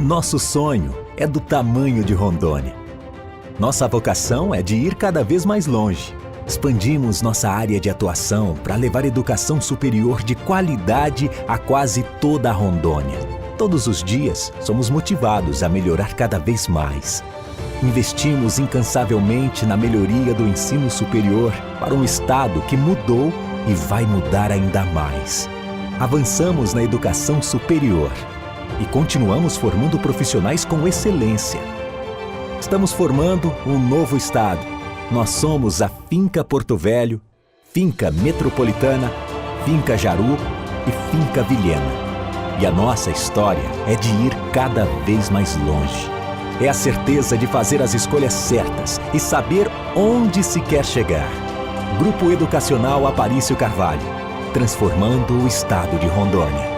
Nosso sonho é do tamanho de Rondônia. Nossa vocação é de ir cada vez mais longe. Expandimos nossa área de atuação para levar educação superior de qualidade a quase toda a Rondônia. Todos os dias, somos motivados a melhorar cada vez mais. Investimos incansavelmente na melhoria do ensino superior para um estado que mudou e vai mudar ainda mais. Avançamos na educação superior e continuamos formando profissionais com excelência. Estamos formando um novo estado. Nós somos a Finca Porto Velho, Finca Metropolitana, Finca Jaru e Finca Vilhena. E a nossa história é de ir cada vez mais longe. É a certeza de fazer as escolhas certas e saber onde se quer chegar. Grupo Educacional Aparício Carvalho, transformando o estado de Rondônia.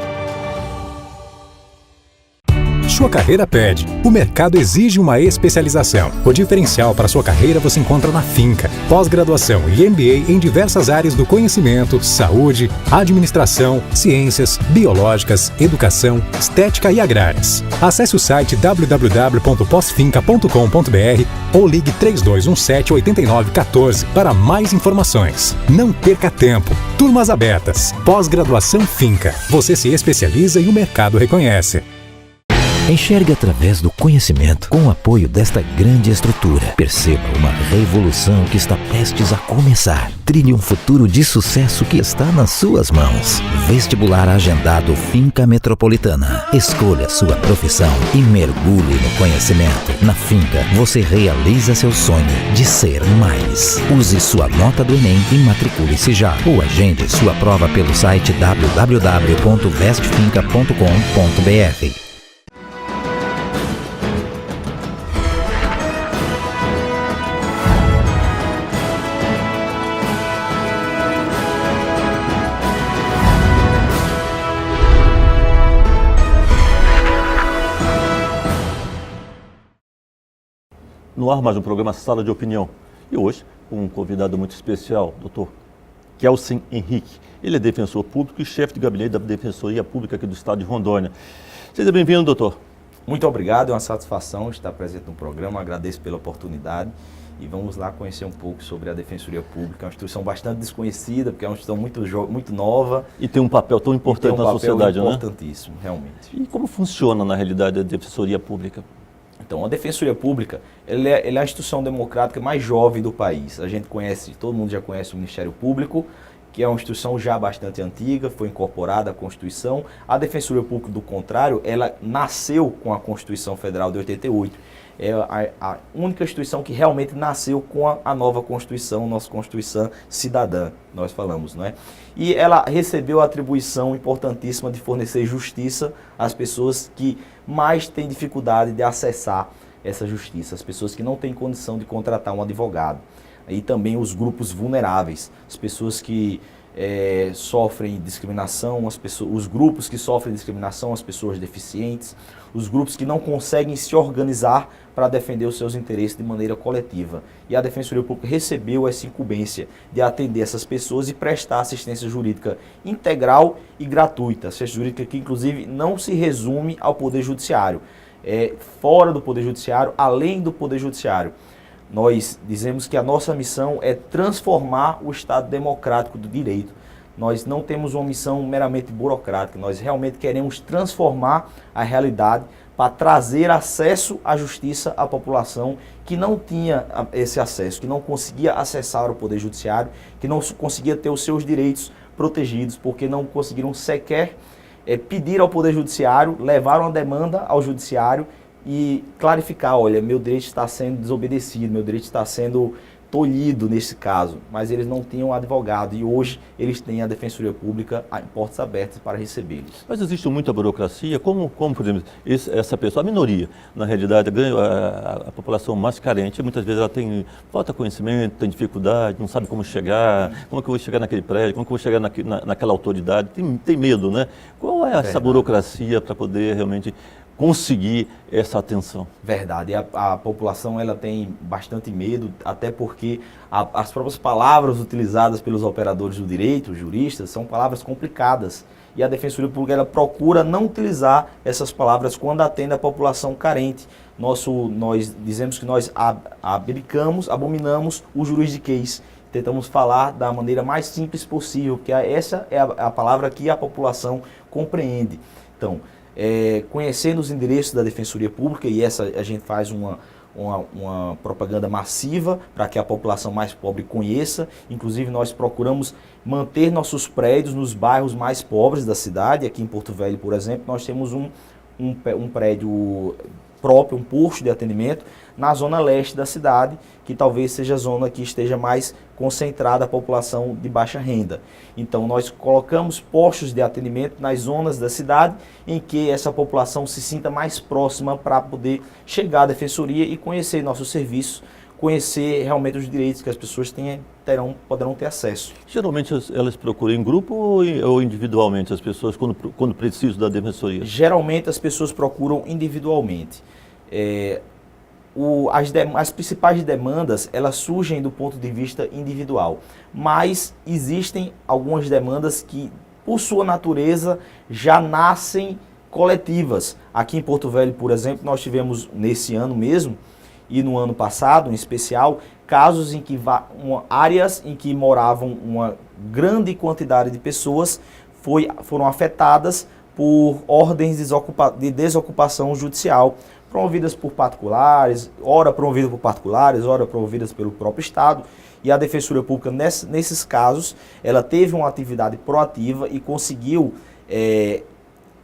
Sua carreira pede. O mercado exige uma especialização. O diferencial para sua carreira você encontra na Finca. Pós-graduação e MBA em diversas áreas do conhecimento, saúde, administração, ciências, biológicas, educação, estética e agrárias. Acesse o site www.posfinca.com.br ou ligue 3217-8914 para mais informações. Não perca tempo. Turmas abertas. Pós-graduação Finca. Você se especializa e o mercado reconhece. Enxergue através do conhecimento com o apoio desta grande estrutura. Perceba uma revolução que está prestes a começar. Trilhe um futuro de sucesso que está nas suas mãos. Vestibular agendado Finca Metropolitana. Escolha sua profissão e mergulhe no conhecimento. Na Finca, você realiza seu sonho de ser mais. Use sua nota do Enem e matricule-se já. Ou agende sua prova pelo site www.vestfinca.com.br. No ar mais um programa Sala de Opinião. E hoje, um convidado muito especial, Dr. Kelsen Henrique. Ele é defensor público e chefe de gabinete da Defensoria Pública aqui do estado de Rondônia. Seja bem-vindo, doutor. Muito obrigado, é uma satisfação estar presente no programa, agradeço pela oportunidade e vamos lá conhecer um pouco sobre a Defensoria Pública, é uma instituição bastante desconhecida, porque é uma instituição muito nova. E tem um papel tão importante na sociedade, né? Importantíssimo, realmente. E como funciona, na realidade, a Defensoria Pública? Então, a Defensoria Pública, ela é a instituição democrática mais jovem do país. A gente conhece, todo mundo já conhece o Ministério Público, que é uma instituição já bastante antiga, foi incorporada à Constituição. A Defensoria Pública, do contrário, ela nasceu com a Constituição Federal de 88. É a única instituição que realmente nasceu com a nova Constituição, nossa Constituição Cidadã, nós falamos, não é? E ela recebeu a atribuição importantíssima de fornecer justiça às pessoas que mais têm dificuldade de acessar essa justiça, as pessoas que não têm condição de contratar um advogado. E também os grupos vulneráveis, as pessoas que sofrem discriminação, os grupos que sofrem discriminação, as pessoas deficientes, os grupos que não conseguem se organizar para defender os seus interesses de maneira coletiva. E a Defensoria Pública recebeu essa incumbência de atender essas pessoas e prestar assistência jurídica integral e gratuita. Assistência jurídica que, inclusive, não se resume ao Poder Judiciário. Fora do Poder Judiciário, além do Poder Judiciário. Nós dizemos que a nossa missão é transformar o Estado democrático do direito. Nós não temos uma missão meramente burocrática, nós realmente queremos transformar a realidade para trazer acesso à justiça à população que não tinha esse acesso, que não conseguia acessar o Poder Judiciário, que não conseguia ter os seus direitos protegidos, porque não conseguiram sequer pedir ao Poder Judiciário, levar uma demanda ao Judiciário e clarificar, olha, meu direito está sendo desobedecido, meu direito está sendo tolhido nesse caso, mas eles não tinham advogado e hoje eles têm a Defensoria Pública em portas abertas para recebê-los. Mas existe muita burocracia, como por exemplo, essa pessoa, a minoria, na realidade, a população mais carente, muitas vezes ela tem falta de conhecimento, tem dificuldade, não sabe como chegar, como é que eu vou chegar naquele prédio, como é que eu vou chegar naquela autoridade, tem medo, né? Qual é essa burocracia para poder realmente conseguir essa atenção? Verdade, a população ela tem bastante medo, até porque as próprias palavras utilizadas pelos operadores do direito, os juristas, são palavras complicadas e a Defensoria Pública ela procura não utilizar essas palavras quando atende a população carente. Nós dizemos que nós abominamos o juridiquês. Tentamos falar da maneira mais simples possível, porque essa é a palavra que a população compreende. Então, conhecendo os endereços da Defensoria Pública, e essa a gente faz uma propaganda massiva para que a população mais pobre conheça. Inclusive, nós procuramos manter nossos prédios nos bairros mais pobres da cidade. Aqui em Porto Velho, por exemplo, nós temos um prédio próprio, um posto de atendimento na zona leste da cidade, que talvez seja a zona que esteja mais concentrada a população de baixa renda. Então nós colocamos postos de atendimento nas zonas da cidade em que essa população se sinta mais próxima para poder chegar à defensoria e conhecer nossos serviços, conhecer realmente os direitos que as pessoas poderão ter acesso. Geralmente elas procuram em grupo ou individualmente as pessoas quando precisam da defensoria? Geralmente as pessoas procuram individualmente. As principais demandas, elas surgem do ponto de vista individual, mas existem algumas demandas que, por sua natureza, já nascem coletivas. Aqui em Porto Velho, por exemplo, nós tivemos nesse ano mesmo, e no ano passado, em especial, casos em que áreas em que moravam uma grande quantidade de pessoas foram afetadas por ordens de desocupação judicial, promovidas por particulares, ora promovidas por particulares, ora promovidas pelo próprio Estado. E a Defensoria Pública, nesses casos, ela teve uma atividade proativa e conseguiu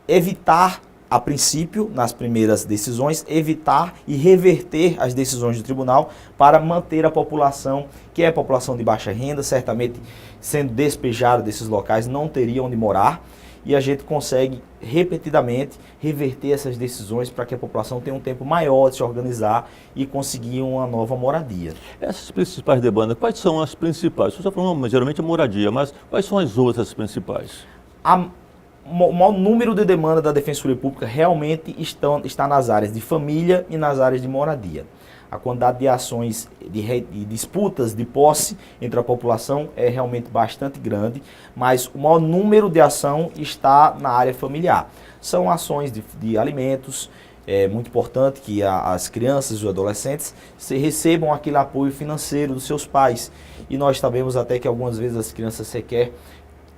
evitar, a princípio, nas primeiras decisões, evitar e reverter as decisões do tribunal para manter a população, que é a população de baixa renda, certamente sendo despejada desses locais, não teria onde morar. E a gente consegue repetidamente reverter essas decisões para que a população tenha um tempo maior de se organizar e conseguir uma nova moradia. Essas principais demandas, quais são as principais? Você já falou geralmente a moradia, mas quais são as outras principais? O maior número de demanda da Defensoria Pública realmente está nas áreas de família e nas áreas de moradia. A quantidade de ações, de disputas de posse entre a população é realmente bastante grande, mas o maior número de ação está na área familiar. São ações de alimentos, é muito importante que as crianças e os adolescentes recebam aquele apoio financeiro dos seus pais. E nós sabemos até que algumas vezes as crianças sequer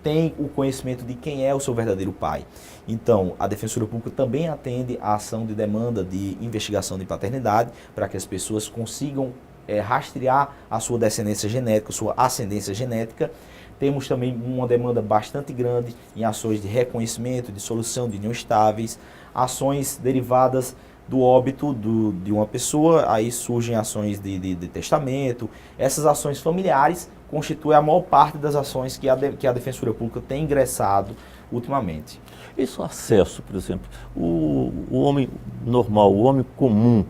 têm o conhecimento de quem é o seu verdadeiro pai. Então, a Defensoria Pública também atende à ação de demanda de investigação de paternidade para que as pessoas consigam rastrear a sua descendência genética, a sua ascendência genética. Temos também uma demanda bastante grande em ações de reconhecimento, de solução de uniões estáveis, ações derivadas do óbito de uma pessoa, aí surgem ações de testamento. Essas ações familiares constituem a maior parte das ações que a Defensoria Pública tem ingressado ultimamente. Esse acesso, por exemplo, o homem normal, o homem comum,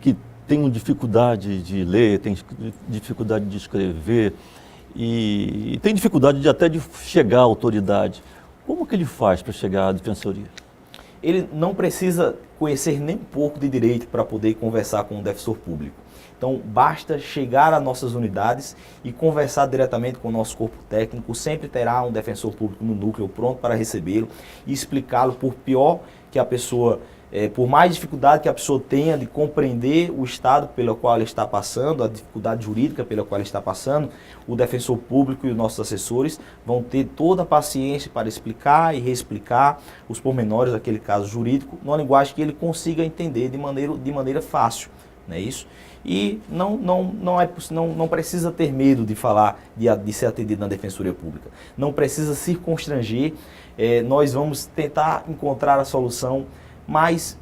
que tem dificuldade de ler, tem dificuldade de escrever e tem dificuldade até de chegar à autoridade, como que ele faz para chegar à defensoria? Ele não precisa conhecer nem um pouco de direito para poder conversar com o defensor público. Então, basta chegar às nossas unidades e conversar diretamente com o nosso corpo técnico. Sempre terá um defensor público no núcleo pronto para recebê-lo e explicá-lo, por pior que a pessoa, por mais dificuldade que a pessoa tenha de compreender o estado pelo qual ela está passando, a dificuldade jurídica pela qual ela está passando, o defensor público e os nossos assessores vão ter toda a paciência para explicar e reexplicar os pormenores daquele caso jurídico, numa linguagem que ele consiga entender de maneira fácil, não é isso? E não precisa ter medo de falar, de ser atendido na Defensoria Pública. Não precisa se constranger. Nós vamos tentar encontrar a solução mais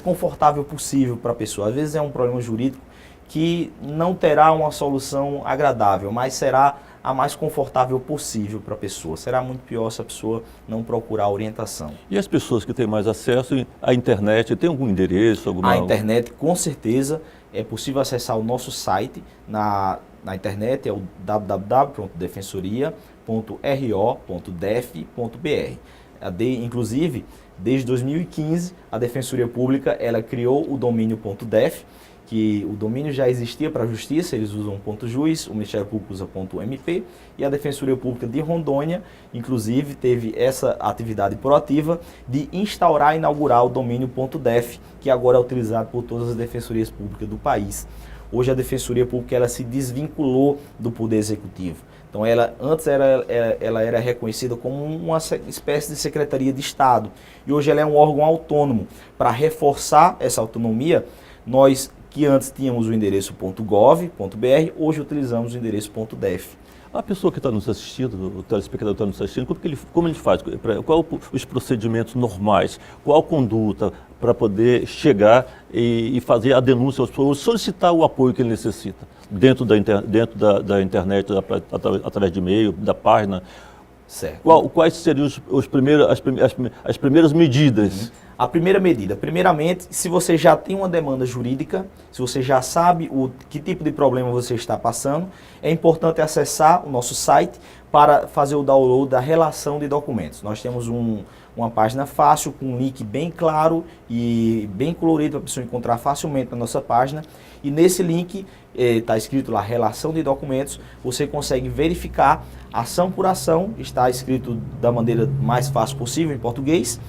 confortável possível para a pessoa. Às vezes é um problema jurídico que não terá uma solução agradável, mas será a mais confortável possível para a pessoa. Será muito pior se a pessoa não procurar orientação. E as pessoas que têm mais acesso à internet, tem algum endereço? A internet, com certeza, é possível acessar o nosso site na internet, é o www.defensoria.ro.def.br. Inclusive, desde 2015, a Defensoria Pública ela criou o domínio .def que o domínio já existia para a Justiça, eles usam .juiz, o Ministério Público usa .mp, e a Defensoria Pública de Rondônia, inclusive, teve essa atividade proativa de instaurar e inaugurar o domínio .def, que agora é utilizado por todas as defensorias públicas do país. Hoje a Defensoria Pública ela se desvinculou do Poder Executivo. Então, antes ela era reconhecida como uma espécie de Secretaria de Estado, e hoje ela é um órgão autônomo. Para reforçar essa autonomia, nós que antes tínhamos o endereço .gov.br, hoje utilizamos o endereço .def. A pessoa que está nos assistindo, o telespectador que está nos assistindo, como ele faz? Qual os procedimentos normais? Qual a conduta para poder chegar e fazer a denúncia aos pessoas, solicitar o apoio que ele necessita? Dentro da internet, através de e-mail, da página? Certo. Quais seriam as primeiras medidas? A primeira medida, primeiramente, se você já tem uma demanda jurídica, se você já sabe que tipo de problema você está passando, é importante acessar o nosso site para fazer o download da relação de documentos. Nós temos uma página fácil, com um link bem claro e bem colorido para a pessoa encontrar facilmente na nossa página. E nesse link está escrito lá, relação de documentos, você consegue verificar ação por ação, está escrito da maneira mais fácil possível em português,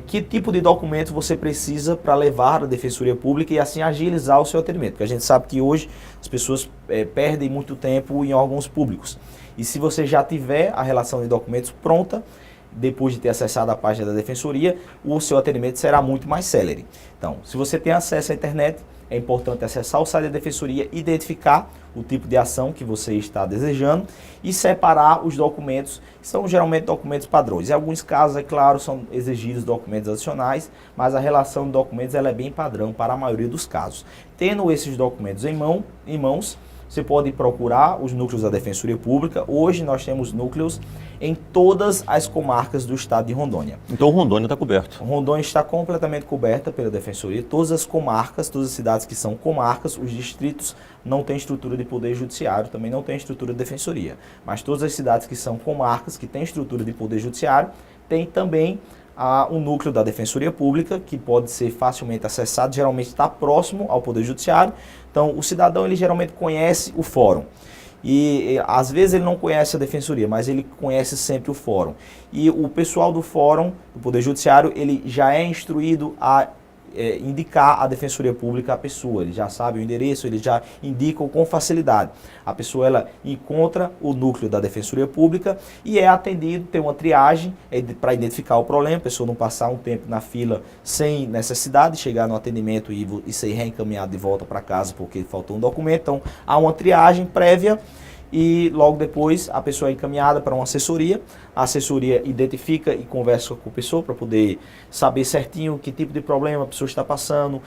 que tipo de documento você precisa para levar à Defensoria Pública e assim agilizar o seu atendimento. Porque a gente sabe que hoje as pessoas perdem muito tempo em órgãos públicos. E se você já tiver a relação de documentos pronta, depois de ter acessado a página da Defensoria, o seu atendimento será muito mais célere. Então, se você tem acesso à internet, é importante acessar o site da Defensoria, identificar o tipo de ação que você está desejando e separar os documentos, que são geralmente documentos padrões. Em alguns casos, é claro, são exigidos documentos adicionais, mas a relação de documentos ela é bem padrão para a maioria dos casos. Tendo esses documentos em mãos, você pode procurar os núcleos da Defensoria Pública. Hoje nós temos núcleos em todas as comarcas do estado de Rondônia. Então Rondônia está coberto. Rondônia está completamente coberta pela Defensoria. Todas as comarcas, todas as cidades que são comarcas, os distritos não têm estrutura de poder judiciário, também não têm estrutura de defensoria. Mas todas as cidades que são comarcas, que têm estrutura de poder judiciário, têm também um núcleo da Defensoria Pública, que pode ser facilmente acessado, geralmente está próximo ao Poder Judiciário. Então, o cidadão, ele geralmente conhece o fórum. E às vezes ele não conhece a Defensoria, mas ele conhece sempre o fórum. E o pessoal do fórum, do Poder Judiciário, ele já é instruído a indicar a Defensoria Pública à pessoa. Ele já sabe o endereço, ele já indica com facilidade. A pessoa ela encontra o núcleo da Defensoria Pública e é atendido, tem uma triagem para identificar o problema, a pessoa não passar um tempo na fila sem necessidade, chegar no atendimento e ser reencaminhado de volta para casa porque faltou um documento. Então, há uma triagem prévia e logo depois a pessoa é encaminhada para uma assessoria. A assessoria identifica e conversa com a pessoa para poder saber certinho que tipo de problema a pessoa está passando,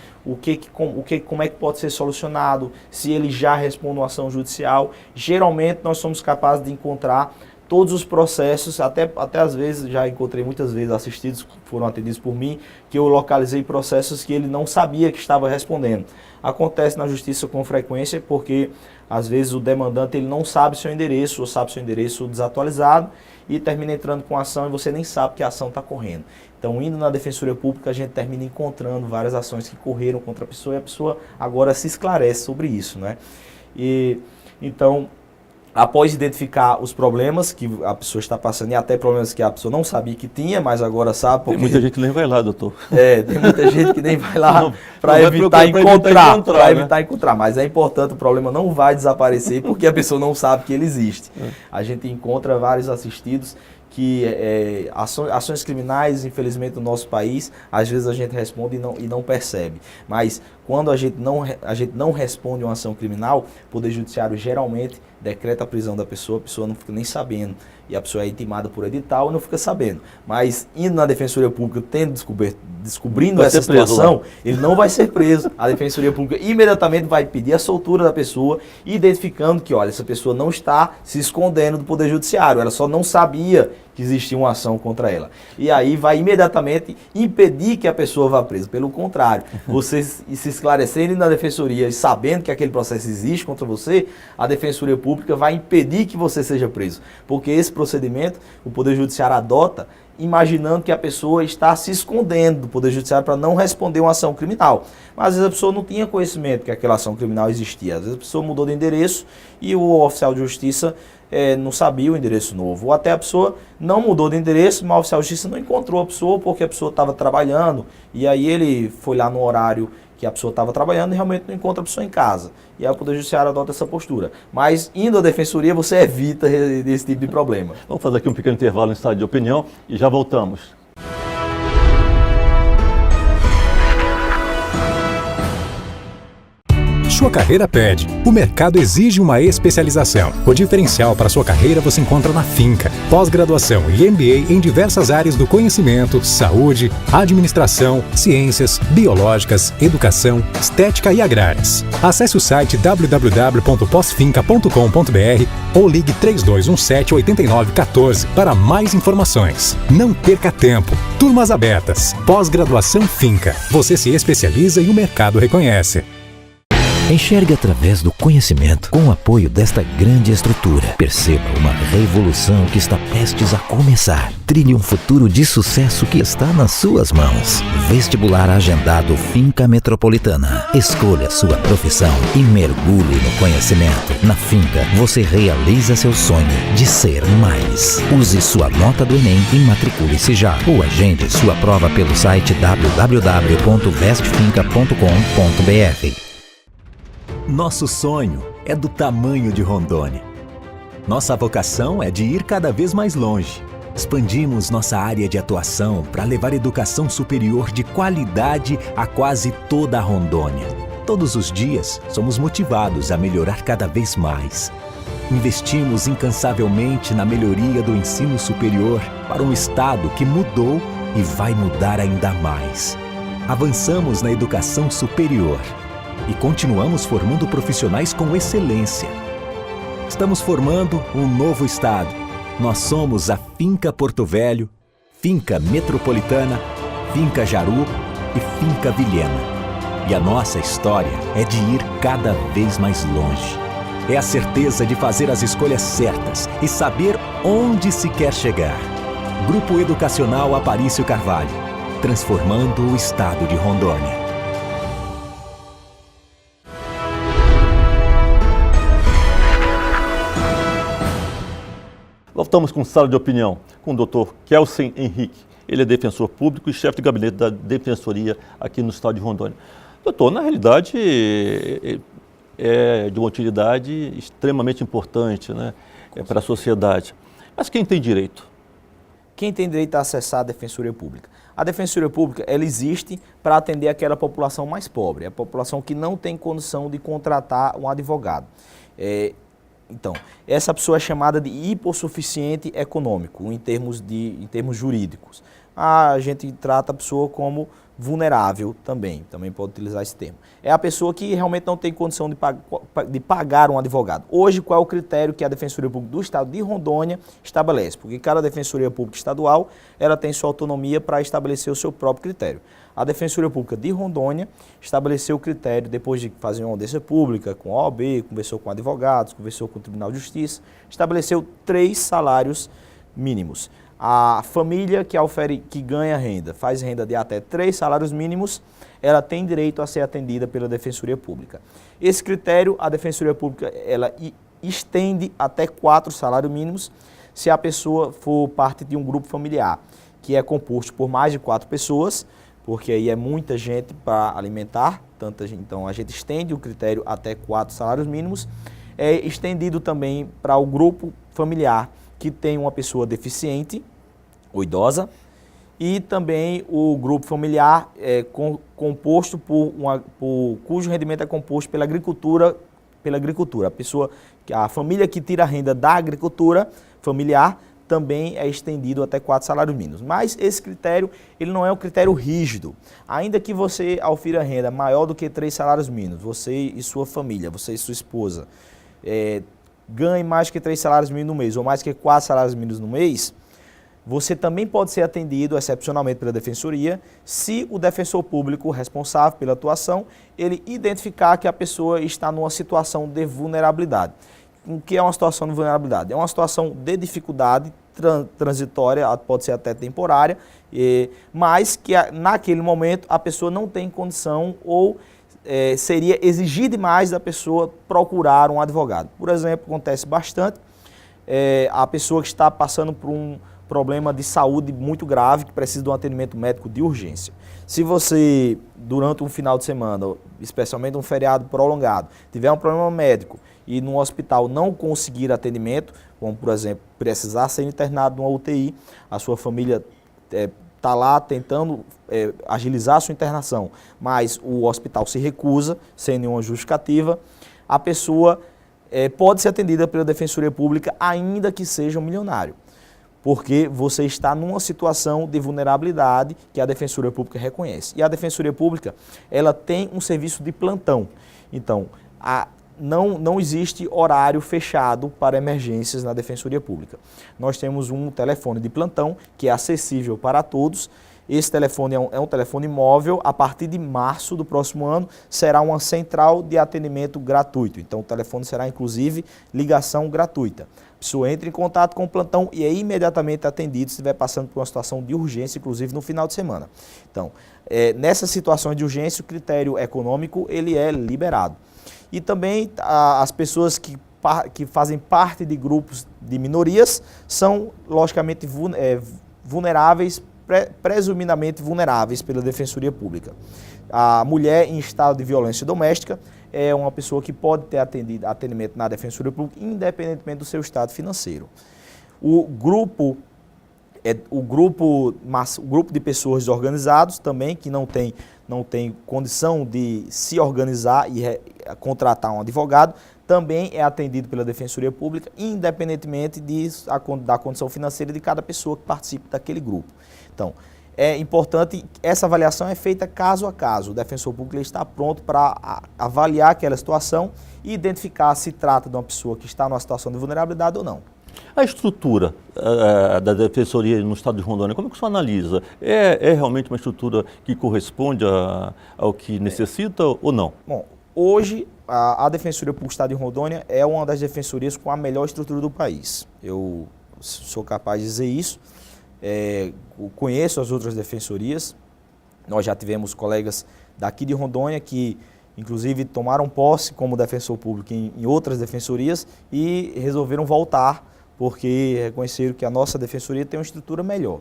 como é que pode ser solucionado, se ele já responde uma ação judicial. Geralmente nós somos capazes de encontrar todos os processos, até às vezes, já encontrei muitas vezes assistidos, foram atendidos por mim, que eu localizei processos que ele não sabia que estava respondendo. Acontece na justiça com frequência porque, às vezes, o demandante ele não sabe seu endereço, ou sabe seu endereço desatualizado, e termina entrando com a ação e você nem sabe que a ação está correndo. Então, indo na Defensoria Pública, a gente termina encontrando várias ações que correram contra a pessoa e a pessoa agora se esclarece sobre isso, né? Então, após identificar os problemas que a pessoa está passando e até problemas que a pessoa não sabia que tinha, mas agora sabe. Porque... Tem muita gente que nem vai lá, doutor. Tem muita gente que nem vai lá para evitar encontrar. Mas é importante, o problema não vai desaparecer porque a pessoa não sabe que ele existe. A gente encontra vários assistidos que ações criminais, infelizmente, no nosso país, às vezes a gente responde e não percebe. Mas quando a gente não responde uma ação criminal, o Poder Judiciário geralmente decreta a prisão da pessoa, a pessoa não fica nem sabendo. E a pessoa é intimada por edital e não fica sabendo. Mas indo na Defensoria Pública, descobrindo essa situação, ele não vai ser preso. A Defensoria Pública imediatamente vai pedir a soltura da pessoa, identificando que, olha, essa pessoa não está se escondendo do Poder Judiciário, ela só não sabia que existia uma ação contra ela. E aí vai imediatamente impedir que a pessoa vá presa. Pelo contrário, você se esclarecendo na defensoria e sabendo que aquele processo existe contra você, a defensoria pública vai impedir que você seja preso. Porque esse procedimento o Poder Judiciário adota imaginando que a pessoa está se escondendo do Poder Judiciário para não responder uma ação criminal. Mas às vezes a pessoa não tinha conhecimento que aquela ação criminal existia. Às vezes a pessoa mudou de endereço e o oficial de justiça não sabia o endereço novo. Ou até a pessoa não mudou de endereço, mas o oficial de justiça não encontrou a pessoa porque a pessoa estava trabalhando. E aí ele foi lá no horário que a pessoa estava trabalhando e realmente não encontra a pessoa em casa. E aí o Poder Judiciário adota essa postura. Mas indo à defensoria, você evita esse tipo de problema. Vamos fazer aqui um pequeno intervalo no estado de opinião e já voltamos. Sua carreira pede. O mercado exige uma especialização. O diferencial para sua carreira você encontra na Finca. Pós-graduação e MBA em diversas áreas do conhecimento, saúde, administração, ciências, biológicas, educação, estética e agrárias. Acesse o site www.posfinca.com.br ou ligue 3217-8914 para mais informações. Não perca tempo. Turmas abertas. Pós-graduação Finca. Você se especializa e o mercado reconhece. Enxergue através do conhecimento com o apoio desta grande estrutura. Perceba uma revolução que está prestes a começar. Trilhe um futuro de sucesso que está nas suas mãos. Vestibular agendado Finca Metropolitana. Escolha sua profissão e mergulhe no conhecimento. Na Finca, você realiza seu sonho de ser mais. Use sua nota do Enem e matricule-se já. Ou agende sua prova pelo site www.vestfinca.com.br. Nosso sonho é do tamanho de Rondônia. Nossa vocação é de ir cada vez mais longe. Expandimos nossa área de atuação para levar educação superior de qualidade a quase toda a Rondônia. Todos os dias, somos motivados a melhorar cada vez mais. Investimos incansavelmente na melhoria do ensino superior para um estado que mudou e vai mudar ainda mais. Avançamos na educação superior e continuamos formando profissionais com excelência. Estamos formando um novo estado. Nós somos a Finca Porto Velho, Finca Metropolitana, Finca Jaru e Finca Vilhena. E a nossa história é de ir cada vez mais longe. É a certeza de fazer as escolhas certas e saber onde se quer chegar. Grupo Educacional Aparício Carvalho, transformando o estado de Rondônia. Voltamos com sala de opinião com o Dr. Kelsen Henrique. Ele é defensor público e chefe de gabinete da Defensoria aqui no estado de Rondônia. Doutor, na realidade é de uma utilidade extremamente importante, né, para a sociedade. Mas quem tem direito? Quem tem direito a acessar a Defensoria Pública? A Defensoria Pública ela existe para atender aquela população mais pobre, a população que não tem condição de contratar um advogado. Então, essa pessoa é chamada de hipossuficiente econômico, em termos jurídicos. A gente trata a pessoa como vulnerável também pode utilizar esse termo. É a pessoa que realmente não tem condição de pagar um advogado. Hoje, qual é o critério que a Defensoria Pública do Estado de Rondônia estabelece? Porque cada Defensoria Pública estadual, ela tem sua autonomia para estabelecer o seu próprio critério. A Defensoria Pública de Rondônia estabeleceu o critério, depois de fazer uma audiência pública com a OAB, conversou com advogados, conversou com o Tribunal de Justiça, estabeleceu 3 salários mínimos. A família que ganha renda, faz renda de até 3 salários mínimos, ela tem direito a ser atendida pela Defensoria Pública. Esse critério, a Defensoria Pública, ela estende até 4 salários mínimos se a pessoa for parte de um grupo familiar, que é composto por mais de 4 pessoas, porque aí é muita gente para alimentar, então a gente estende o critério até 4 salários mínimos. É estendido também para o grupo familiar que tem uma pessoa deficiente ou idosa, e também o grupo familiar composto cujo rendimento é composto pela agricultura. A família que tira a renda da agricultura familiar também é estendido até 4 salários mínimos. Mas esse critério, ele não é um critério rígido. Ainda que você aufira renda maior do que 3 salários mínimos, você e sua família, você e sua esposa, ganhe mais que 3 salários mínimos no mês ou mais que 4 salários mínimos no mês, Você também pode ser atendido excepcionalmente pela Defensoria se o defensor público responsável pela atuação, ele identificar que a pessoa está numa situação de vulnerabilidade. O que é uma situação de vulnerabilidade? É uma situação de dificuldade transitória, pode ser até temporária, mas que naquele momento a pessoa não tem condição ou seria exigir demais da pessoa procurar um advogado. Por exemplo, acontece bastante, a pessoa que está passando por um problema de saúde muito grave, que precisa de um atendimento médico de urgência. Se você, durante um final de semana, especialmente um feriado prolongado, tiver um problema médico e no hospital não conseguir atendimento, como por exemplo, precisar ser internado numa UTI, a sua família está lá tentando agilizar a sua internação, mas o hospital se recusa, sem nenhuma justificativa, a pessoa pode ser atendida pela Defensoria Pública, ainda que seja um milionário, porque você está numa situação de vulnerabilidade que a Defensoria Pública reconhece. E a Defensoria Pública, ela tem um serviço de plantão. Então, não existe horário fechado para emergências na Defensoria Pública. Nós temos um telefone de plantão que é acessível para todos. Esse telefone é um telefone móvel. A partir de março do próximo ano, será uma central de atendimento gratuito. Então, o telefone será, inclusive, ligação gratuita. A pessoa entra em contato com o plantão e é imediatamente atendido se estiver passando por uma situação de urgência, inclusive no final de semana. Então, nessas situações de urgência, o critério econômico ele é liberado. E também as pessoas que fazem parte de grupos de minorias são, logicamente, vulneráveis, presumidamente vulneráveis pela Defensoria Pública. A mulher em estado de violência doméstica é uma pessoa que pode ter atendimento na Defensoria Pública, independentemente do seu estado financeiro. O grupo de pessoas desorganizados também, que não tem condição de se organizar e contratar um advogado, também é atendido pela Defensoria Pública, independentemente da condição financeira de cada pessoa que participe daquele grupo. Então, é importante, essa avaliação é feita caso a caso. O defensor público está pronto para avaliar aquela situação e identificar se trata de uma pessoa que está numa situação de vulnerabilidade ou não. A estrutura da Defensoria no estado de Rondônia, como é que o senhor analisa? É realmente uma estrutura que corresponde ao que necessita ou não? Bom, hoje a Defensoria Pública do estado de Rondônia é uma das defensorias com a melhor estrutura do país. Eu sou capaz de dizer isso. Conheço as outras defensorias, nós já tivemos colegas daqui de Rondônia que inclusive tomaram posse como defensor público em outras defensorias e resolveram voltar porque reconheceram que a nossa defensoria tem uma estrutura melhor.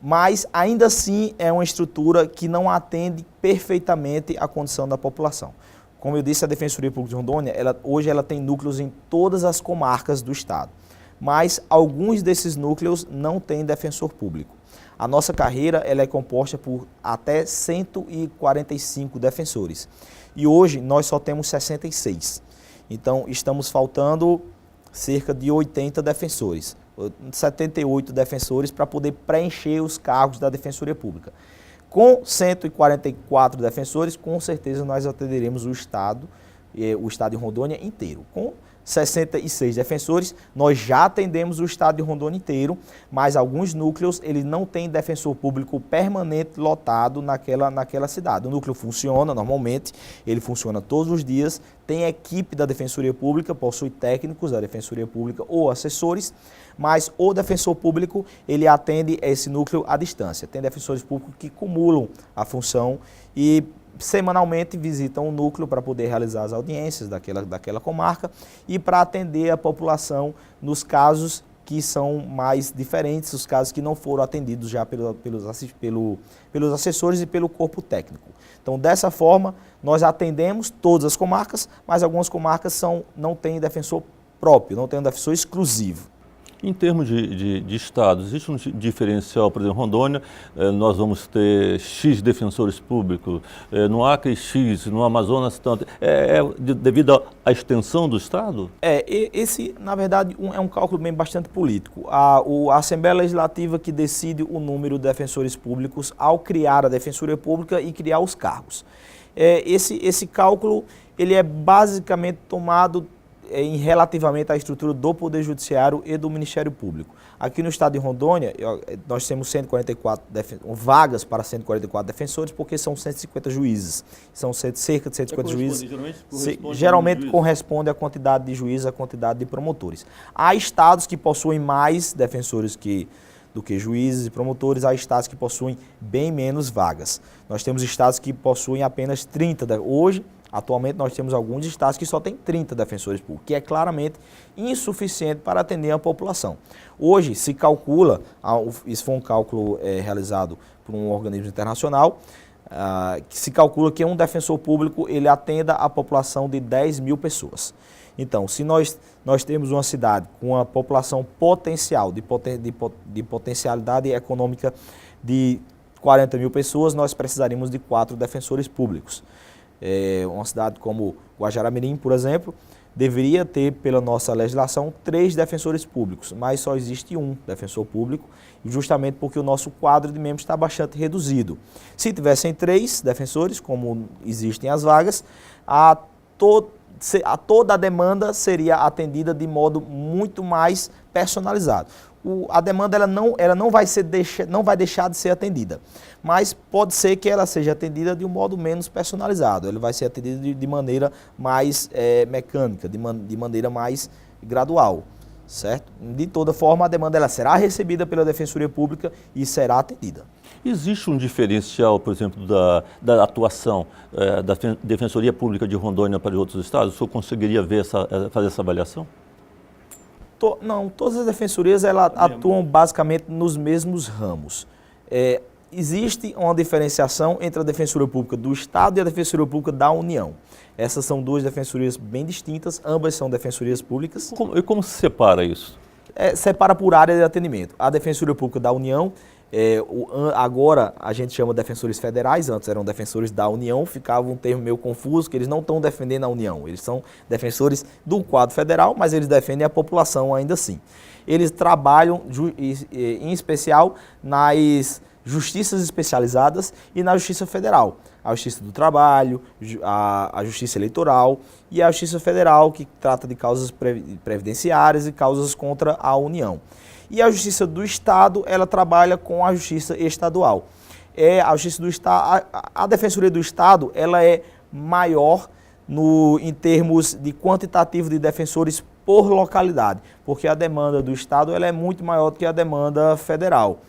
Mas ainda assim é uma estrutura que não atende perfeitamente a condição da população. Como eu disse, a Defensoria Pública de Rondônia, hoje ela tem núcleos em todas as comarcas do estado. Mas alguns desses núcleos não têm defensor público. A nossa carreira ela é composta por até 145 defensores. E hoje nós só temos 66. Então estamos faltando cerca de 80 defensores, 78 defensores para poder preencher os cargos da Defensoria Pública. Com 144 defensores, com certeza nós atenderemos o estado de Rondônia inteiro. Com 66 defensores, nós já atendemos o estado de Rondônia inteiro, mas alguns núcleos eles não têm defensor público permanente lotado naquela cidade. O núcleo funciona normalmente, ele funciona todos os dias, tem equipe da Defensoria Pública, possui técnicos da Defensoria Pública ou assessores, mas o defensor público ele atende esse núcleo à distância. Tem defensores públicos que cumulam a função e semanalmente visitam o núcleo para poder realizar as audiências daquela comarca e para atender a população nos casos que são mais diferentes, os casos que não foram atendidos já pelos assessores e pelo corpo técnico. Então, dessa forma, nós atendemos todas as comarcas, mas algumas comarcas não têm defensor próprio, não têm um defensor exclusivo. Em termos de estados, existe um diferencial, por exemplo, Rondônia, nós vamos ter X defensores públicos, no Acre X, no Amazonas tanto, devido à extensão do estado? Esse, na verdade, é um cálculo bem bastante político. A Assembleia Legislativa que decide o número de defensores públicos ao criar a Defensoria Pública e criar os cargos. Esse cálculo ele é basicamente tomado relativamente à estrutura do Poder Judiciário e do Ministério Público. Aqui no estado de Rondônia, nós temos 144 vagas para 144 defensores, porque são 150 juízes. São cerca de 150 juízes. Geralmente corresponde à quantidade de juízes, à quantidade de promotores. Há estados que possuem mais defensores do que juízes e promotores, há estados que possuem bem menos vagas. Nós temos estados que possuem apenas 30. Atualmente, nós temos alguns estados que só têm 30 defensores públicos, que é claramente insuficiente para atender a população. Hoje, se calcula, isso foi um cálculo realizado por um organismo internacional, que se calcula que um defensor público ele atenda a população de 10 mil pessoas. Então, se nós temos uma cidade com uma população potencial, de potencialidade econômica de 40 mil pessoas, nós precisaríamos de 4 defensores públicos. Uma cidade como Guajará-Mirim, por exemplo, deveria ter, pela nossa legislação, 3 defensores públicos, mas só existe um defensor público, justamente porque o nosso quadro de membros está bastante reduzido. Se tivessem 3 defensores, como existem as vagas, toda a demanda seria atendida de modo muito mais personalizado. A demanda ela não vai deixar de ser atendida, mas pode ser que ela seja atendida de um modo menos personalizado. Ela vai ser atendida de maneira mais mecânica, de maneira mais gradual, certo? De toda forma, a demanda ela será recebida pela Defensoria Pública e será atendida. Existe um diferencial, por exemplo, da atuação da Defensoria Pública de Rondônia para outros estados? O senhor conseguiria fazer essa avaliação? Não, todas as defensorias atuam basicamente nos mesmos ramos. Existe uma diferenciação entre a Defensoria Pública do Estado e a Defensoria Pública da União. Essas são 2 defensorias bem distintas, ambas são defensorias públicas. E como se separa isso? Separa por área de atendimento. A Defensoria Pública da União, agora a gente chama de defensores federais, antes eram defensores da União, ficava um termo meio confuso, que eles não estão defendendo a União, eles são defensores do quadro federal, mas eles defendem a população ainda assim. Eles trabalham, em especial, nas justiças especializadas e na Justiça Federal. A Justiça do Trabalho, a Justiça Eleitoral e a Justiça Federal, que trata de causas previdenciárias e causas contra a União. E a Justiça do Estado, ela trabalha com a Justiça Estadual. A Justiça do Estado, a Defensoria do Estado, ela é maior em termos de quantitativo de defensores por localidade, porque a demanda do Estado ela é muito maior do que a demanda federal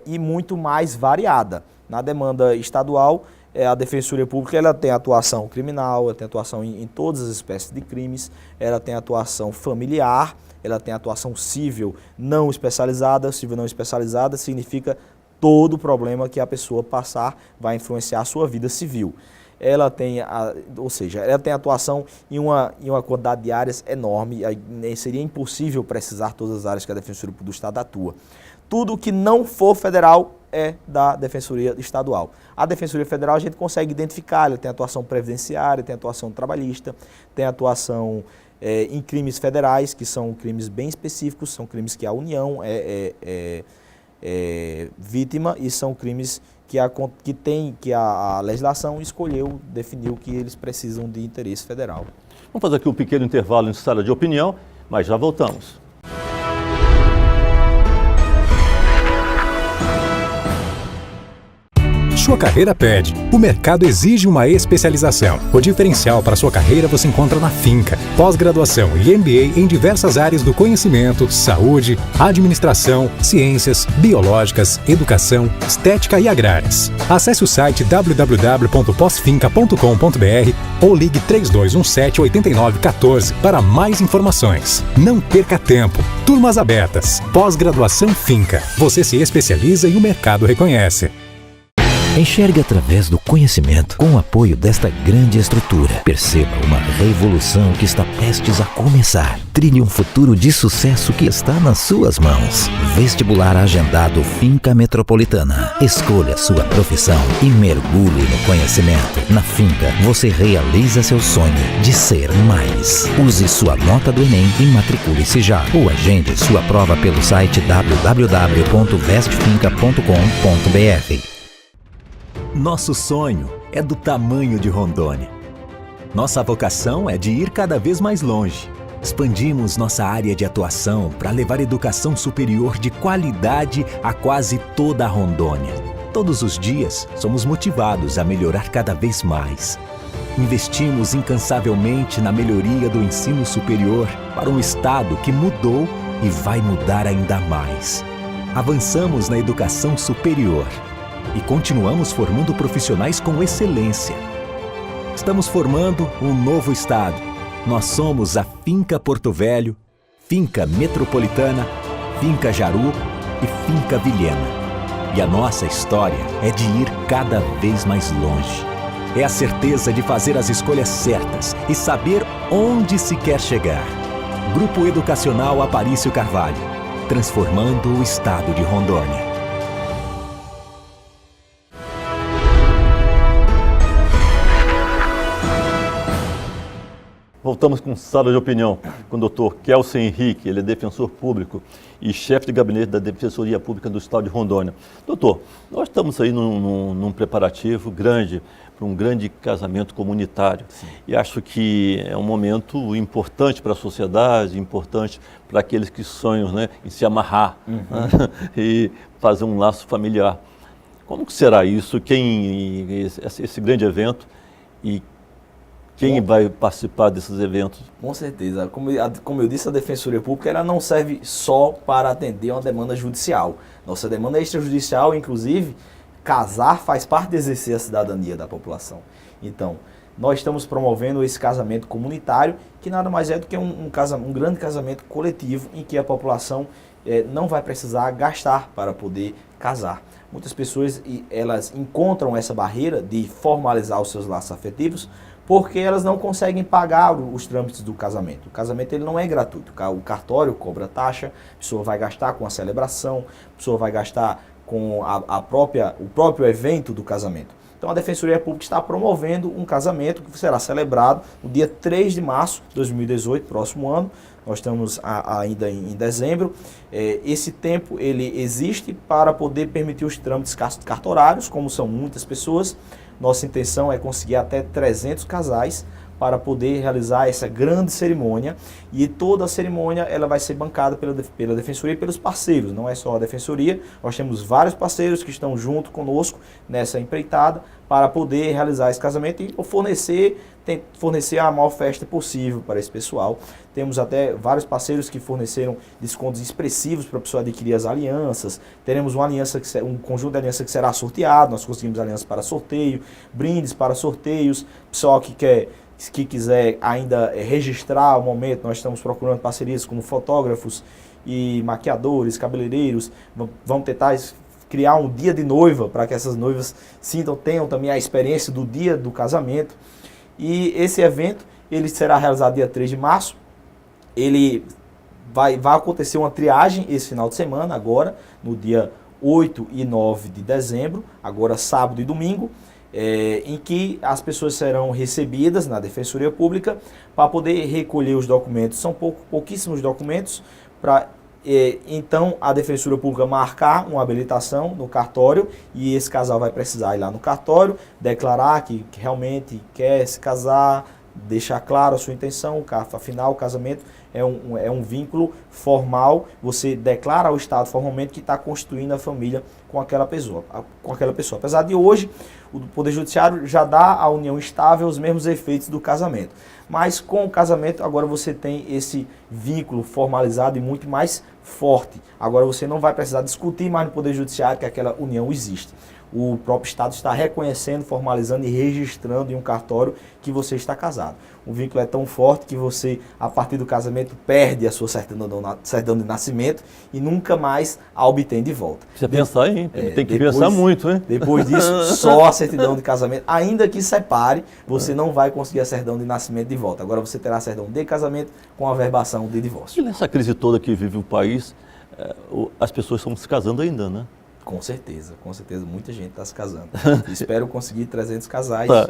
e muito mais variada. Na demanda estadual, a Defensoria Pública ela tem atuação criminal, ela tem atuação em todas as espécies de crimes, ela tem atuação familiar, ela tem atuação civil não especializada. Civil não especializada significa todo problema que a pessoa passar vai influenciar a sua vida civil. Ela tem, ela tem atuação em uma quantidade de áreas enorme, seria impossível precisar todas as áreas que a Defensoria do Estado atua. Tudo que não for federal é da Defensoria Estadual. A Defensoria Federal a gente consegue identificar, ela tem atuação previdenciária, tem atuação trabalhista, tem atuação em crimes federais, que são crimes bem específicos, são crimes que a União é vítima e são crimes que a legislação definiu que eles precisam de interesse federal. Vamos fazer aqui um pequeno intervalo em sala de opinião, mas já voltamos. Sua carreira pede. O mercado exige uma especialização. O diferencial para sua carreira você encontra na Finca. Pós-graduação e MBA em diversas áreas do conhecimento, saúde, administração, ciências, biológicas, educação, estética e agrárias. Acesse o site www.posfinca.com.br ou ligue 3217-8914 para mais informações. Não perca tempo. Turmas abertas. Pós-graduação Finca. Você se especializa e o mercado reconhece. Enxergue através do conhecimento com o apoio desta grande estrutura. Perceba uma revolução que está prestes a começar. Trilhe um futuro de sucesso que está nas suas mãos. Vestibular agendado Finca Metropolitana. Escolha sua profissão e mergulhe no conhecimento. Na Finca, você realiza seu sonho de ser mais. Use sua nota do Enem e matricule-se já. Ou agende sua prova pelo site www.vestfinca.com.br. Nosso sonho é do tamanho de Rondônia. Nossa vocação é de ir cada vez mais longe. Expandimos nossa área de atuação para levar educação superior de qualidade a quase toda a Rondônia. Todos os dias, somos motivados a melhorar cada vez mais. Investimos incansavelmente na melhoria do ensino superior para um estado que mudou e vai mudar ainda mais. Avançamos na educação superior e continuamos formando profissionais com excelência. Estamos formando um novo estado. Nós somos a Finca Porto Velho, Finca Metropolitana, Finca Jaru e Finca Vilhena. E a nossa história é de ir cada vez mais longe. É a certeza de fazer as escolhas certas e saber onde se quer chegar. Grupo Educacional Aparício Carvalho, transformando o estado de Rondônia. Voltamos com sala de opinião com o Dr. Kelsen Henrique, ele é defensor público e chefe de gabinete da Defensoria Pública do Estado de Rondônia. Doutor, nós estamos aí num preparativo grande para um grande casamento comunitário. Sim. E acho que é um momento importante para a sociedade, importante para aqueles que sonham, né, em se amarrar, né, e fazer um laço familiar. Como que será isso? Esse grande evento e quem vai participar desses eventos? Com certeza. Como eu disse, a Defensoria Pública ela não serve só para atender uma demanda judicial. Nossa demanda extrajudicial, inclusive, casar faz parte de exercer a cidadania da população. Então, nós estamos promovendo esse casamento comunitário, que nada mais é do que um grande casamento coletivo, em que a população não vai precisar gastar para poder casar. Muitas pessoas elas encontram essa barreira de formalizar os seus laços afetivos, porque elas não conseguem pagar os trâmites do casamento. O casamento ele não é gratuito. O cartório cobra taxa, a pessoa vai gastar com a celebração, a pessoa vai gastar com o próprio evento do casamento. Então a Defensoria Pública está promovendo um casamento que será celebrado no dia 3 de março de 2018, próximo ano. Nós estamos ainda em dezembro. Esse tempo ele existe para poder permitir os trâmites cartorários, como são muitas pessoas. Nossa intenção é conseguir até 300 casais para poder realizar essa grande cerimônia, e toda a cerimônia ela vai ser bancada pela Defensoria e pelos parceiros, não é só a Defensoria, nós temos vários parceiros que estão junto conosco nessa empreitada para poder realizar esse casamento e fornecer a maior festa possível para esse pessoal. Temos até vários parceiros que forneceram descontos expressivos para a pessoa adquirir as alianças. Teremos um conjunto de alianças que será sorteado, nós conseguimos alianças para sorteio, brindes para sorteios, pessoal que quiser ainda registrar o momento, nós estamos procurando parcerias como fotógrafos e maquiadores, cabeleireiros. Vamos tentar criar um dia de noiva para que essas noivas tenham também a experiência do dia do casamento. E esse evento ele será realizado dia 3 de março. Ele vai acontecer uma triagem esse final de semana, agora, no dia 8 e 9 de dezembro, agora sábado e domingo, em que as pessoas serão recebidas na Defensoria Pública para poder recolher os documentos. São pouquíssimos documentos para então a Defensoria Pública marcar uma habilitação no cartório, e esse casal vai precisar ir lá no cartório, declarar que realmente quer se casar, deixar claro a sua intenção. Afinal, o casamento é um vínculo formal, você declara ao Estado formalmente que está constituindo a família com aquela pessoa. Apesar de hoje, o Poder Judiciário já dá à união estável os mesmos efeitos do casamento. Mas com o casamento, agora você tem esse vínculo formalizado e muito mais forte. Agora você não vai precisar discutir mais no Poder Judiciário que aquela união existe. O próprio Estado está reconhecendo, formalizando e registrando em um cartório que você está casado. O vínculo é tão forte que você, a partir do casamento, perde a sua certidão de nascimento e nunca mais a obtém de volta. Precisa pensar, hein? Tem que pensar muito, hein? Depois disso, só a certidão de casamento, ainda que separe, você não vai conseguir a certidão de nascimento de volta. Agora você terá a certidão de casamento com a averbação de divórcio. E nessa crise toda que vive o país, as pessoas estão se casando ainda, né? Com certeza, muita gente está se casando. Espero conseguir 300 casais, Tá.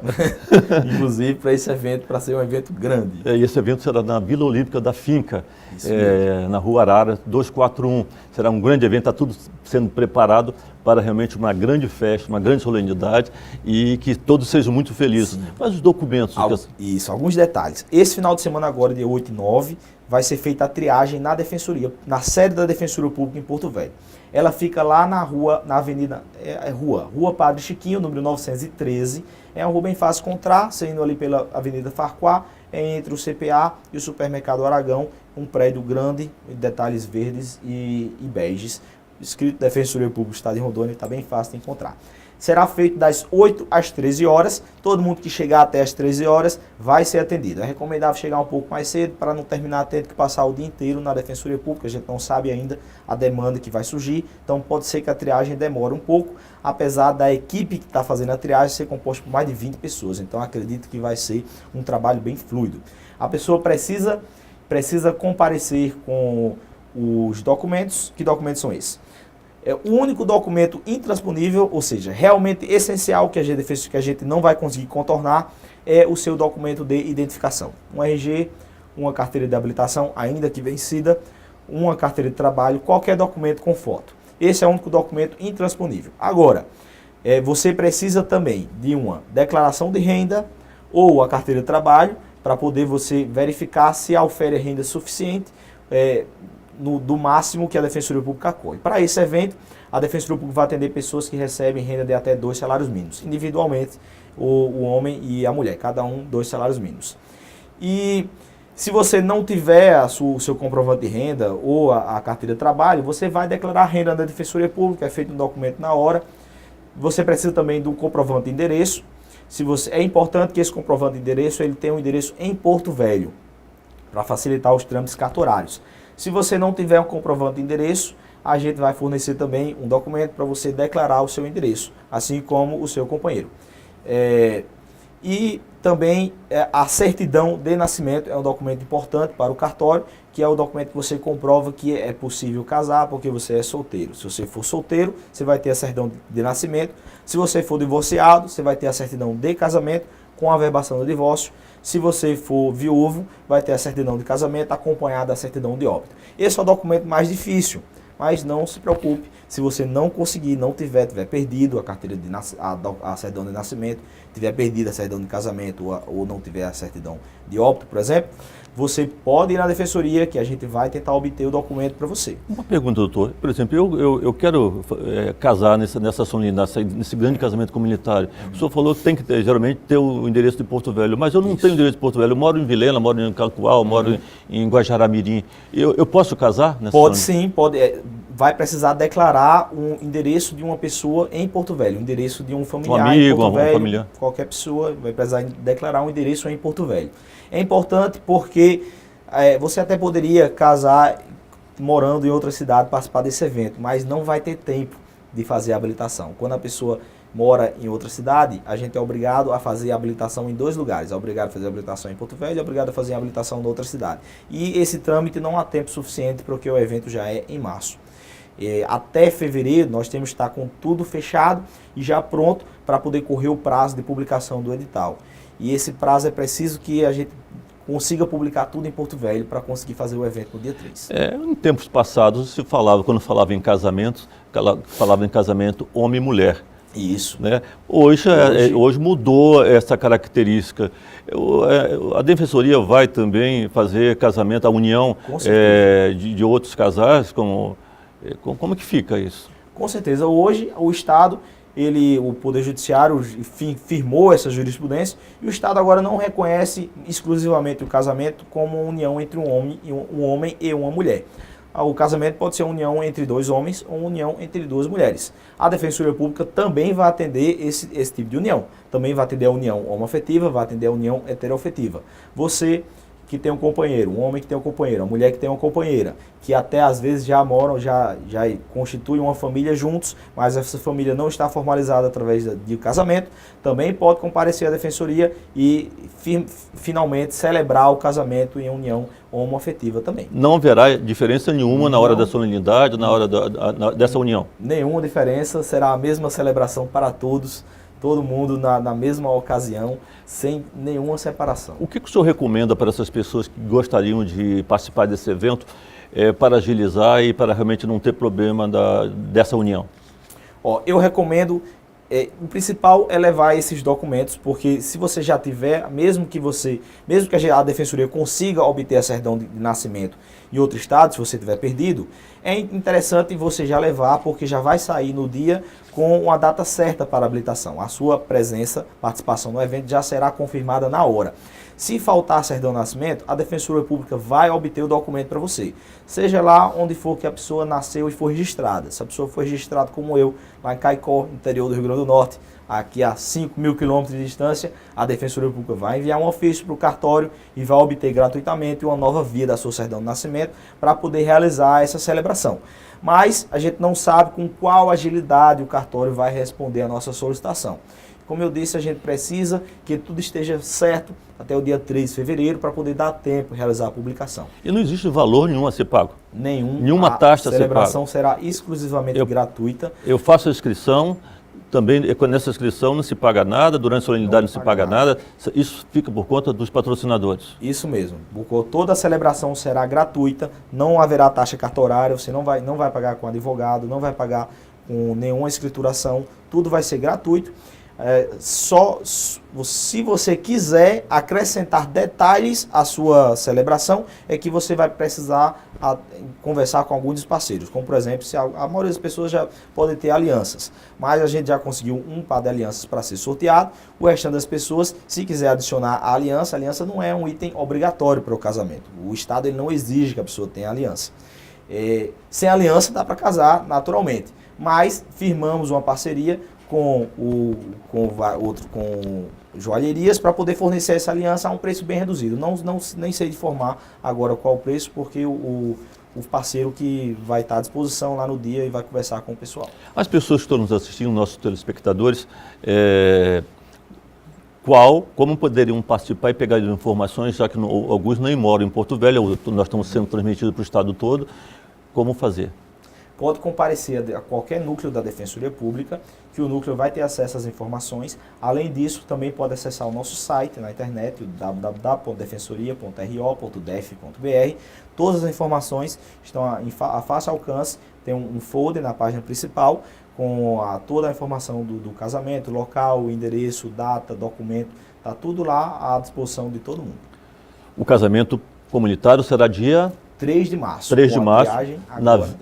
inclusive para esse evento, para ser um evento grande. E esse evento será na Vila Olímpica da Finca, Isso mesmo. na Rua Arara 241. Será um grande evento, está tudo sendo preparado para realmente uma grande festa, uma grande solenidade e que todos sejam muito felizes. Sim. Mas os documentos... Isso, alguns detalhes. Esse final de semana agora, dia 8 e 9, vai ser feita a triagem na Defensoria, na sede da Defensoria Pública em Porto Velho. Ela fica lá na rua, na avenida, Rua Padre Chiquinho, número 913. É uma rua bem fácil de encontrar, saindo ali pela Avenida Farquhar, entre o CPA e o Supermercado Aragão, um prédio grande, detalhes verdes e beges. Escrito Defensoria Pública do Estado de Rondônia, está bem fácil de encontrar. Será feito das 8 às 13 horas. Todo mundo que chegar até as 13 horas vai ser atendido. É recomendável chegar um pouco mais cedo para não terminar tendo que passar o dia inteiro na Defensoria Pública. A gente não sabe ainda a demanda que vai surgir. Então pode ser que a triagem demore um pouco, apesar da equipe que está fazendo a triagem ser composta por mais de 20 pessoas. Então acredito que vai ser um trabalho bem fluido. A pessoa precisa comparecer com os documentos. Que documentos são esses? O único documento intransponível, ou seja, realmente essencial que a gente não vai conseguir contornar, é o seu documento de identificação. Um RG, uma carteira de habilitação, ainda que vencida, uma carteira de trabalho, qualquer documento com foto. Esse é o único documento intransponível. Agora, você precisa também de uma declaração de renda ou a carteira de trabalho para poder você verificar se aufere renda suficiente do máximo que a Defensoria Pública acolhe. Para esse evento, a Defensoria Pública vai atender pessoas que recebem renda de até 2 salários mínimos. Individualmente, o homem e a mulher, cada um 2 salários mínimos. E se você não tiver o seu comprovante de renda ou a carteira de trabalho, você vai declarar a renda da Defensoria Pública, é feito um documento na hora. Você precisa também do comprovante de endereço. É importante que esse comprovante de endereço ele tenha um endereço em Porto Velho, para facilitar os trâmites cartorários. Se você não tiver um comprovante de endereço, a gente vai fornecer também um documento para você declarar o seu endereço, assim como o seu companheiro. E também a certidão de nascimento é um documento importante para o cartório, que é o documento que você comprova que é possível casar porque você é solteiro. Se você for solteiro, você vai ter a certidão de nascimento. Se você for divorciado, você vai ter a certidão de casamento com a averbação do divórcio. Se você for viúvo, vai ter a certidão de casamento acompanhada da certidão de óbito. Esse é o documento mais difícil, mas não se preocupe. Se você não conseguir, tiver perdido a carteira a certidão de nascimento, tiver perdido a certidão de casamento ou não tiver a certidão de óbito, por exemplo, você pode ir na defensoria que a gente vai tentar obter o documento para você. Uma pergunta, doutor. Por exemplo, eu quero casar nessa solenidade, nesse grande casamento comunitário. O senhor falou que tem que geralmente ter o endereço de Porto Velho, mas eu não tenho endereço de Porto Velho. Eu moro em Vilhena, moro em Calcual, moro em Guajará-Mirim. Eu posso casar nessa Pode solenidade? sim, pode. Vai precisar declarar um endereço de uma pessoa em Porto Velho, um endereço de um familiar Um amigo, em Porto Velho, familiar. Qualquer pessoa vai precisar declarar um endereço em Porto Velho. É importante porque você até poderia casar morando em outra cidade, participar desse evento, mas não vai ter tempo de fazer a habilitação. Quando a pessoa mora em outra cidade, a gente é obrigado a fazer a habilitação em 2 lugares. É obrigado a fazer a habilitação em Porto Velho, é obrigado a fazer a habilitação em outra cidade. E esse trâmite não há tempo suficiente porque o evento já é em março. Até fevereiro nós temos que estar com tudo fechado e já pronto para poder correr o prazo de publicação do edital. E esse prazo é preciso que a gente consiga publicar tudo em Porto Velho para conseguir fazer o evento no dia 3. Em tempos passados se falava, quando falava em casamento homem e mulher. Isso. Né? Hoje mudou essa característica. A Defensoria vai também fazer casamento, a união de outros casais, como que fica isso? Com certeza. Hoje o Estado, o Poder Judiciário firmou essa jurisprudência e o Estado agora não reconhece exclusivamente o casamento como uma união entre um homem e uma mulher. O casamento pode ser uma união entre 2 homens ou uma união entre 2 mulheres. A Defensoria Pública também vai atender esse tipo de união. Também vai atender a união homoafetiva, vai atender a união heteroafetiva. Você que tem um companheiro, um homem que tem um companheiro, uma mulher que tem uma companheira, que até às vezes já moram, já constituem uma família juntos, mas essa família não está formalizada através de casamento, também pode comparecer à defensoria e finalmente celebrar o casamento em união homoafetiva também. Não haverá diferença nenhuma na hora da solenidade, na hora dessa união? Nenhuma diferença, será a mesma celebração para todos, todo mundo na mesma ocasião, sem nenhuma separação. O que o senhor recomenda para essas pessoas que gostariam de participar desse evento para agilizar e para realmente não ter problema dessa união? Eu recomendo, o principal é levar esses documentos, porque se você já tiver, mesmo que a Defensoria consiga obter a certidão de nascimento em outro estado, se você tiver perdido, é interessante você já levar, porque já vai sair no dia com uma data certa para a habilitação. A sua participação no evento já será confirmada na hora. Se faltar a certidão de nascimento, a Defensoria Pública vai obter o documento para você. Seja lá onde for que a pessoa nasceu e for registrada. Se a pessoa for registrada como eu, lá em Caicó, interior do Rio Grande do Norte, aqui a 5.000 quilômetros de distância, a Defensoria Pública vai enviar um ofício para o cartório e vai obter gratuitamente uma nova via da sua certidão de nascimento para poder realizar essa celebração. Mas a gente não sabe com qual agilidade o cartório vai responder a nossa solicitação. Como eu disse, a gente precisa que tudo esteja certo até o dia 3 de fevereiro para poder dar tempo de realizar a publicação. E não existe valor nenhum a ser pago? Nenhuma taxa a ser paga? A celebração será exclusivamente gratuita. Eu faço a inscrição, também nessa inscrição não se paga nada, durante a solenidade não se paga nada. Isso fica por conta dos patrocinadores? Isso mesmo. Toda a celebração será gratuita, não haverá taxa cartorária, você não vai pagar com advogado, não vai pagar com nenhuma escrituração, tudo vai ser gratuito. Só se você quiser acrescentar detalhes à sua celebração, é que você vai precisar conversar com alguns dos parceiros, como por exemplo, a maioria das pessoas já pode ter alianças, mas a gente já conseguiu um par de alianças para ser sorteado. O restante das pessoas, se quiser adicionar a aliança não é um item obrigatório para o casamento. O Estado ele não exige que a pessoa tenha aliança. Sem aliança dá para casar naturalmente, mas firmamos uma parceria com joalherias para poder fornecer essa aliança a um preço bem reduzido. Nem sei de informar agora qual o preço, porque o parceiro que vai estar à disposição lá no dia e vai conversar com o pessoal. As pessoas que estão nos assistindo, nossos telespectadores, como poderiam participar e pegar informações, já que alguns nem moram em Porto Velho, nós estamos sendo transmitidos para o estado todo, como fazer? Pode comparecer a qualquer núcleo da Defensoria Pública, que o núcleo vai ter acesso às informações. Além disso, também pode acessar o nosso site na internet, o www.defensoria.ro.def.br. Todas as informações estão a fácil alcance, tem um folder na página principal com toda a informação do casamento, local, endereço, data, documento, está tudo lá à disposição de todo mundo. O casamento comunitário será dia 3 de março. 3 de março,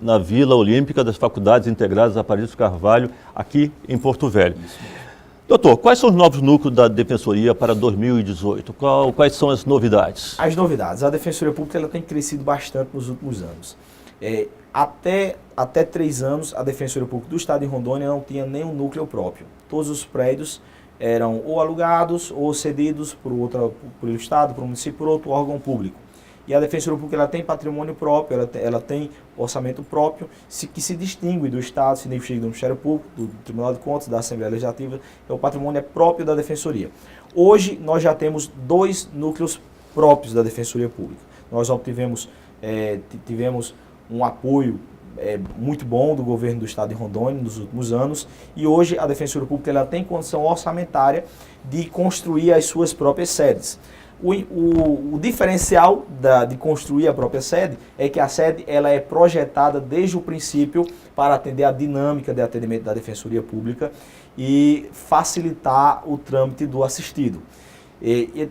na Vila Olímpica das Faculdades Integradas Aparício Carvalho, aqui em Porto Velho. Doutor, quais são os novos núcleos da Defensoria para 2018? Quais são as novidades? As novidades. A Defensoria Pública ela tem crescido bastante nos últimos anos. Até 3 anos, a Defensoria Pública do Estado de Rondônia não tinha nenhum núcleo próprio. Todos os prédios eram ou alugados ou cedidos por o Estado, por o município, por outro órgão público. E a Defensoria Pública ela tem patrimônio próprio, ela tem orçamento próprio, que se distingue do Estado, se distingue do Ministério Público, do Tribunal de Contas, da Assembleia Legislativa. O patrimônio é próprio da Defensoria. Hoje, nós já temos 2 núcleos próprios da Defensoria Pública. Nós tivemos um apoio muito bom do governo do Estado de Rondônia nos últimos anos, e hoje a Defensoria Pública ela tem condição orçamentária de construir as suas próprias sedes. O diferencial de construir a própria sede é que a sede ela é projetada desde o princípio para atender a dinâmica de atendimento da Defensoria Pública e facilitar o trâmite do assistido.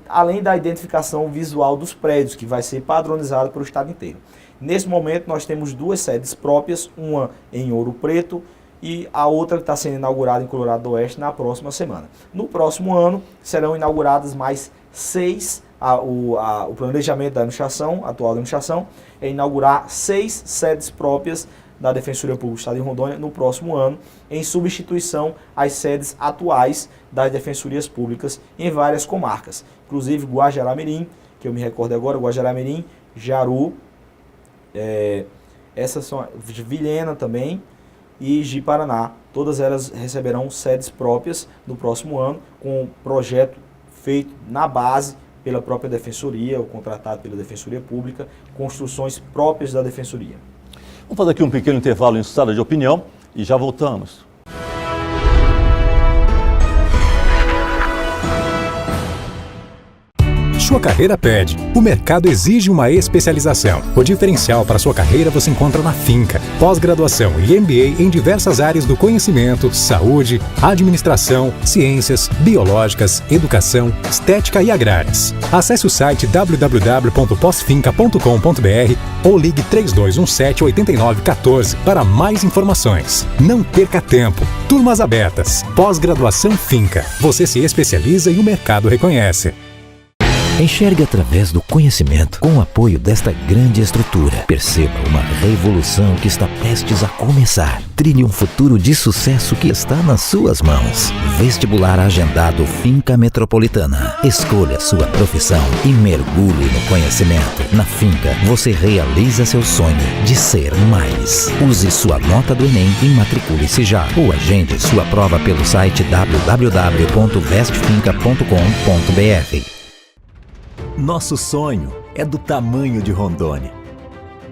Além da identificação visual dos prédios, que vai ser padronizada para o estado inteiro. Nesse momento nós temos 2 sedes próprias, uma em Ouro Preto e a outra que está sendo inaugurada em Colorado do Oeste na próxima semana. No próximo ano serão inauguradas mais 6, o planejamento da administração, atual administração, é inaugurar 6 sedes próprias da Defensoria Pública do Estado de Rondônia no próximo ano, em substituição às sedes atuais das Defensorias Públicas em várias comarcas, inclusive Guajará-Mirim, que eu me recordo agora, Guajará-Mirim, Jaru, essas são Vilhena também e Ji-Paraná. Todas elas receberão sedes próprias no próximo ano, com um projeto feito na base pela própria Defensoria, ou contratado pela Defensoria Pública, construções próprias da Defensoria. Vamos fazer aqui um pequeno intervalo em sala de opinião e já voltamos. Sua carreira pede. O mercado exige uma especialização. O diferencial para sua carreira você encontra na Finca. Pós-graduação e MBA em diversas áreas do conhecimento, saúde, administração, ciências, biológicas, educação, estética e agrárias. Acesse o site www.posfinca.com.br ou ligue 3217-8914 para mais informações. Não perca tempo. Turmas abertas. Pós-graduação Finca. Você se especializa e o mercado reconhece. Enxergue através do conhecimento com o apoio desta grande estrutura. Perceba uma revolução que está prestes a começar. Trilhe um futuro de sucesso que está nas suas mãos. Vestibular agendado Finca Metropolitana. Escolha sua profissão e mergulhe no conhecimento. Na Finca, você realiza seu sonho de ser mais. Use sua nota do Enem e matricule-se já. Ou agende sua prova pelo site www.vestfinca.com.br. Nosso sonho é do tamanho de Rondônia.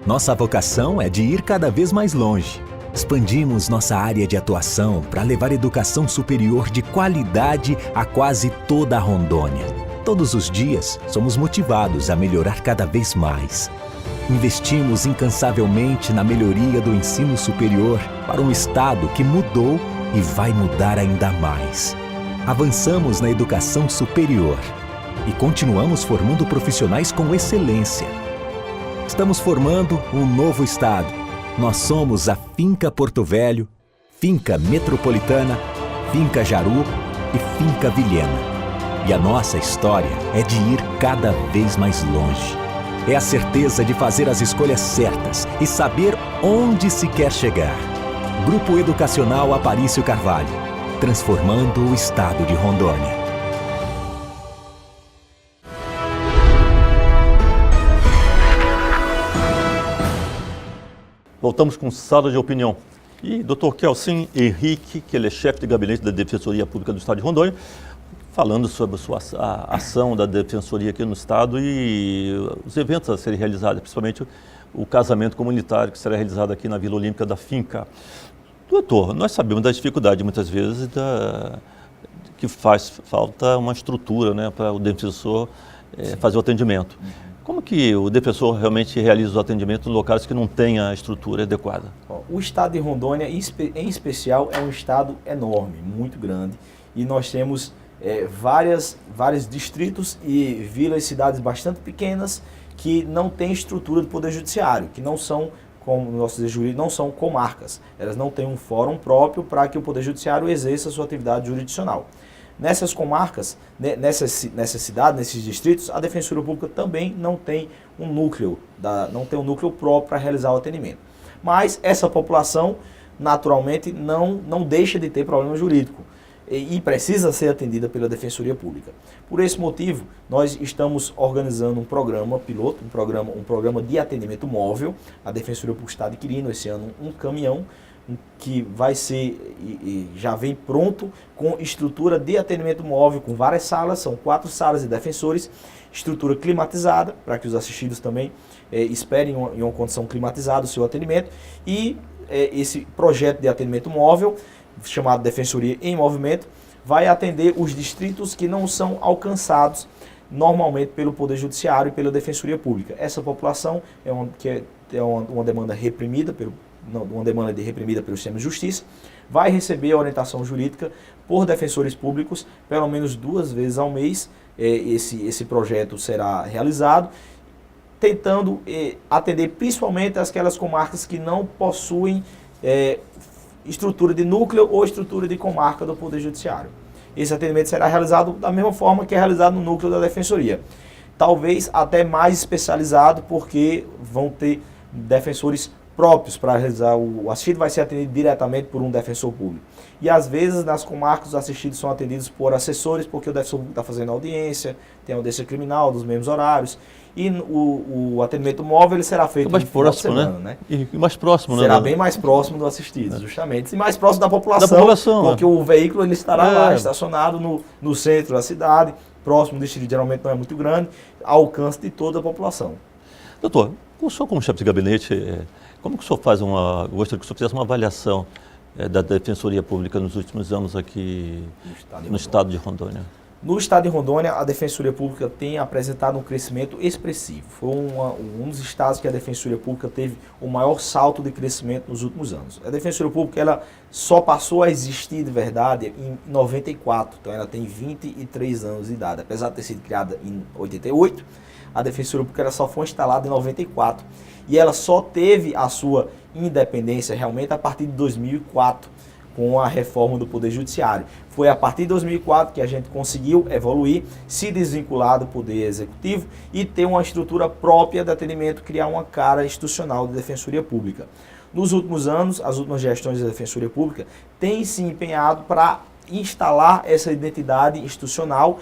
Nossa vocação é de ir cada vez mais longe. Expandimos nossa área de atuação para levar educação superior de qualidade a quase toda a Rondônia. Todos os dias, somos motivados a melhorar cada vez mais. Investimos incansavelmente na melhoria do ensino superior para um estado que mudou e vai mudar ainda mais. Avançamos na educação superior e continuamos formando profissionais com excelência. Estamos formando um novo estado. Nós somos a Finca Porto Velho, Finca Metropolitana, Finca Jaru e Finca Vilhena. E a nossa história é de ir cada vez mais longe. É a certeza de fazer as escolhas certas e saber onde se quer chegar. Grupo Educacional Aparício Carvalho, transformando o estado de Rondônia. Voltamos com sala de opinião. E Dr. Kelsin Henrique, que ele é chefe de gabinete da Defensoria Pública do Estado de Rondônia, falando sobre a ação da Defensoria aqui no Estado e os eventos a serem realizados, principalmente o casamento comunitário que será realizado aqui na Vila Olímpica da Finca. Doutor, nós sabemos da dificuldade muitas vezes que faz falta uma estrutura, né, para o defensor fazer o atendimento. Como que o defensor realmente realiza o atendimento em locais que não têm a estrutura adequada? O estado de Rondônia, em especial, é um estado enorme, muito grande, e nós temos vários distritos e vilas, cidades bastante pequenas que não têm estrutura do Poder Judiciário, que não são, como o nosso jurídico, não são comarcas. Elas não têm um fórum próprio para que o Poder Judiciário exerça a sua atividade jurisdicional. Nessas comarcas, nessas cidades, nesses distritos, a Defensoria Pública também não tem um núcleo próprio para realizar o atendimento. Mas essa população, naturalmente, não deixa de ter problema jurídico e precisa ser atendida pela Defensoria Pública. Por esse motivo, nós estamos organizando um programa piloto, um programa de atendimento móvel. A Defensoria Pública está adquirindo esse ano um caminhão que vai ser e já vem pronto com estrutura de atendimento móvel, com várias salas, são 4 salas de defensores, estrutura climatizada, para que os assistidos também esperem em uma condição climatizada o seu atendimento, e esse projeto de atendimento móvel, chamado Defensoria em Movimento, vai atender os distritos que não são alcançados normalmente pelo Poder Judiciário e pela Defensoria Pública. Essa população é uma demanda reprimida pelo sistema de justiça, vai receber a orientação jurídica por defensores públicos pelo menos 2 vezes ao mês. Esse projeto será realizado, tentando atender principalmente aquelas comarcas que não possuem estrutura de núcleo ou estrutura de comarca do Poder Judiciário. Esse atendimento será realizado da mesma forma que é realizado no núcleo da Defensoria. Talvez até mais especializado, porque vão ter defensores próprios para realizar o assistido vai ser atendido diretamente por um defensor público. E às vezes nas comarcas os assistidos são atendidos por assessores, porque o defensor público está fazendo audiência, tem audiência criminal dos mesmos horários. E o atendimento móvel ele será feito mais no final de próximo, semana, né? E mais próximo, né? Será bem mais próximo do assistido, justamente. E mais próximo da população, porque né? o veículo ele estará lá, estacionado no centro da cidade, próximo do distrito, geralmente não é muito grande, ao alcance de toda a população. Doutor, o senhor como chefe de gabinete, como que o senhor faz gostaria que o senhor fizesse uma avaliação da Defensoria Pública nos últimos anos aqui no estado de Rondônia? No estado de Rondônia, a Defensoria Pública tem apresentado um crescimento expressivo. Foi um dos estados que a Defensoria Pública teve o maior salto de crescimento nos últimos anos. A Defensoria Pública ela só passou a existir de verdade em 94, então ela tem 23 anos de idade. Apesar de ter sido criada em 88, a Defensoria Pública ela só foi instalada em 94 e ela só teve a sua independência realmente a partir de 2004. Com a reforma do Poder Judiciário. Foi a partir de 2004 que a gente conseguiu evoluir, se desvincular do Poder Executivo e ter uma estrutura própria de atendimento, criar uma cara institucional de Defensoria Pública. Nos últimos anos, as últimas gestões da Defensoria Pública têm se empenhado para instalar essa identidade institucional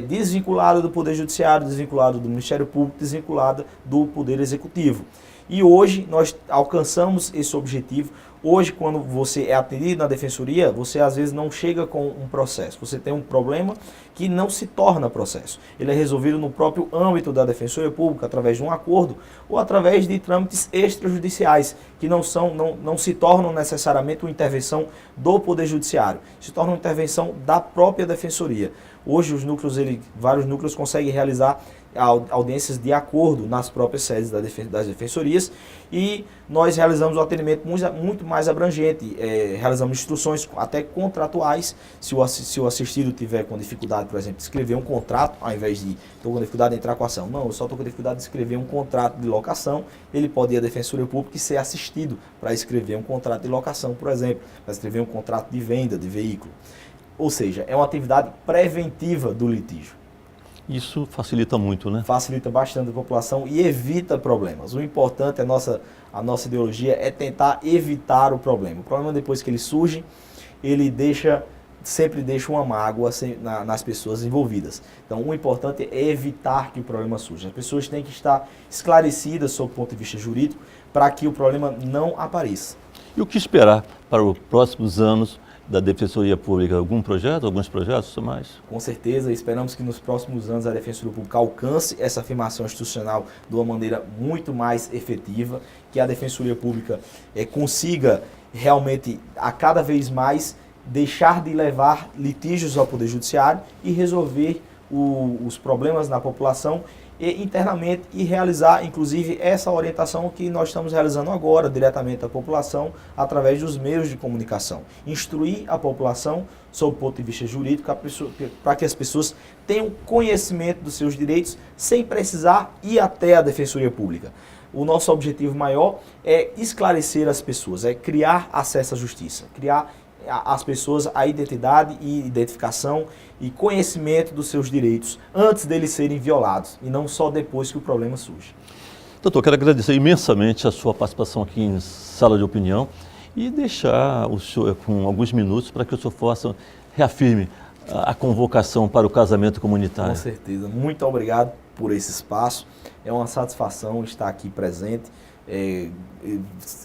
desvinculada do Poder Judiciário, desvinculada do Ministério Público, desvinculada do Poder Executivo. E hoje nós alcançamos esse objetivo. Hoje, quando você é atendido na defensoria, você às vezes não chega com um processo. Você tem um problema que não se torna processo. Ele é resolvido no próprio âmbito da Defensoria Pública, através de um acordo ou através de trâmites extrajudiciais, que não se tornam necessariamente uma intervenção do Poder Judiciário, se torna uma intervenção da própria Defensoria. Hoje, vários núcleos conseguem realizar audiências de acordo nas próprias sedes das defensorias e nós realizamos um atendimento muito mais abrangente, realizamos instruções até contratuais, se o assistido tiver com dificuldade, por exemplo, de escrever um contrato, ao invés de estou com dificuldade de entrar com a ação, não, eu só estou com dificuldade de escrever um contrato de locação, ele pode ir à Defensoria Pública e ser assistido para escrever um contrato de locação, por exemplo, para escrever um contrato de venda de veículo. Ou seja, é uma atividade preventiva do litígio. Isso facilita muito, né? Facilita bastante a população e evita problemas. O importante, a nossa ideologia é tentar evitar o problema. O problema, depois que ele surge, ele sempre deixa uma mágoa nas pessoas envolvidas. Então, o importante é evitar que o problema surja. As pessoas têm que estar esclarecidas sob o ponto de vista jurídico para que o problema não apareça. E o que esperar para os próximos anos da Defensoria Pública? Alguns projetos mais? Com certeza, esperamos que nos próximos anos a Defensoria Pública alcance essa afirmação institucional de uma maneira muito mais efetiva, que a Defensoria Pública consiga realmente, a cada vez mais, deixar de levar litígios ao Poder Judiciário e resolver os problemas na população internamente e realizar, inclusive, essa orientação que nós estamos realizando agora, diretamente à população, através dos meios de comunicação. Instruir a população, sob o ponto de vista jurídico, para que as pessoas tenham conhecimento dos seus direitos, sem precisar ir até a Defensoria Pública. O nosso objetivo maior é esclarecer as pessoas, é criar acesso à justiça, criar às pessoas a identidade e identificação e conhecimento dos seus direitos antes deles serem violados e não só depois que o problema surge. Doutor, quero agradecer imensamente a sua participação aqui em Sala de Opinião e deixar o senhor com alguns minutos para que o senhor reafirme a convocação para o casamento comunitário. Com certeza. Muito obrigado por esse espaço. É uma satisfação estar aqui presente.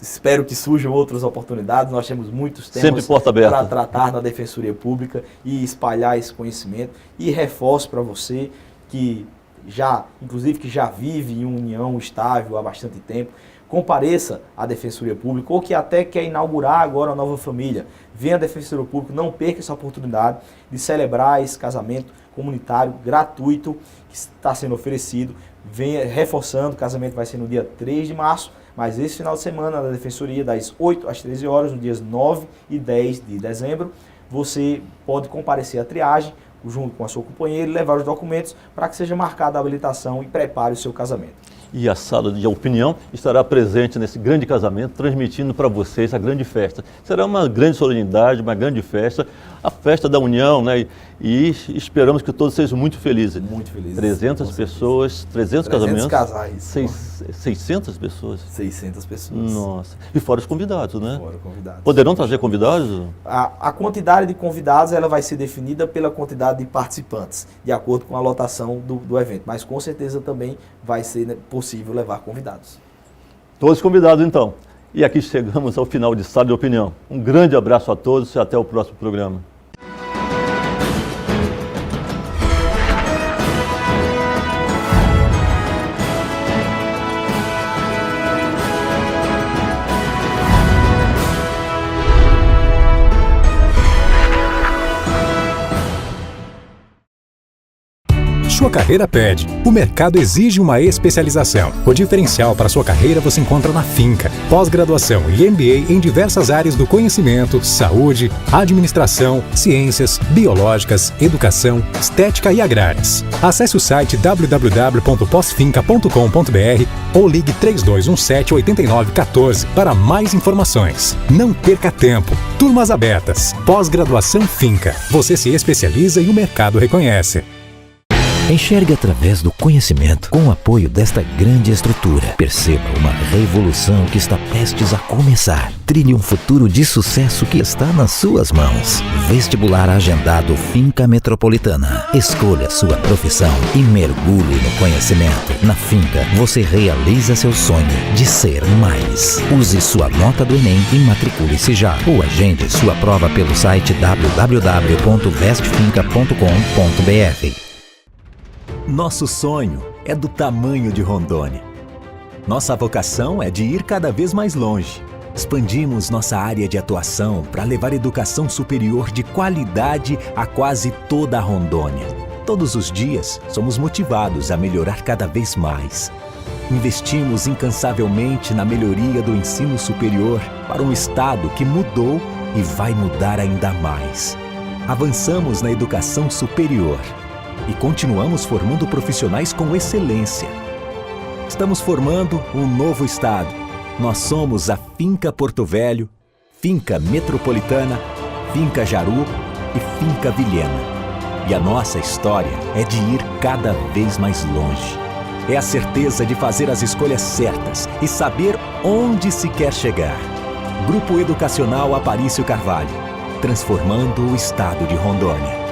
Espero que surjam outras oportunidades. Nós temos muitos temas para tratar na Defensoria Pública e espalhar esse conhecimento. E reforço para você que inclusive que já vive em união estável há bastante tempo, compareça à Defensoria Pública ou que até quer inaugurar agora uma nova família. Venha à Defensoria Pública, não perca essa oportunidade de celebrar esse casamento comunitário gratuito que está sendo oferecido. Venha reforçando, o casamento vai ser no dia 3 de março, mas esse final de semana na Defensoria, das 8 às 13 horas, nos dias 9 e 10 de dezembro, você pode comparecer à triagem junto com a sua companheira e levar os documentos para que seja marcada a habilitação e prepare o seu casamento. e a sala de opinião estará presente nesse grande casamento, transmitindo para vocês a grande festa. Será uma grande solenidade, uma grande festa, a festa da união, né? E esperamos que todos sejam muito felizes. Muito felizes. 300 pessoas, 300 casamentos. casais. 600 pessoas. 600 pessoas. Nossa. E fora os convidados, né? Fora convidados. Poderão trazer convidados? A quantidade de convidados ela vai ser definida pela quantidade de participantes, de acordo com a lotação do evento. Mas com certeza também vai ser, né, possível levar convidados. Todos convidados, então. E aqui chegamos ao final de Sala de Opinião. Um grande abraço a todos e até o próximo programa. Sua carreira pede. O mercado exige uma especialização. O diferencial para sua carreira você encontra na Finca. Pós-graduação e MBA em diversas áreas do conhecimento, saúde, administração, ciências, biológicas, educação, estética e agrárias. Acesse o site www.posfinca.com.br ou ligue 3217-8914 para mais informações. Não perca tempo. Turmas abertas. Pós-graduação Finca. Você se especializa e o mercado reconhece. Enxergue através do conhecimento com o apoio desta grande estrutura. Perceba uma revolução que está prestes a começar. Trilhe um futuro de sucesso que está nas suas mãos. Vestibular agendado Finca Metropolitana. Escolha sua profissão e mergulhe no conhecimento. Na Finca, você realiza seu sonho de ser mais. Use sua nota do Enem e matricule-se já. Ou agende sua prova pelo site www.vestfinca.com.br. Nosso sonho é do tamanho de Rondônia. Nossa vocação é de ir cada vez mais longe. Expandimos nossa área de atuação para levar educação superior de qualidade a quase toda a Rondônia. Todos os dias, somos motivados a melhorar cada vez mais. Investimos incansavelmente na melhoria do ensino superior para um estado que mudou e vai mudar ainda mais. Avançamos na educação superior e continuamos formando profissionais com excelência. Estamos formando um novo estado. Nós somos a Finca Porto Velho, Finca Metropolitana, Finca Jaru e Finca Vilhena. E a nossa história é de ir cada vez mais longe. É a certeza de fazer as escolhas certas e saber onde se quer chegar. Grupo Educacional Aparício Carvalho, transformando o estado de Rondônia.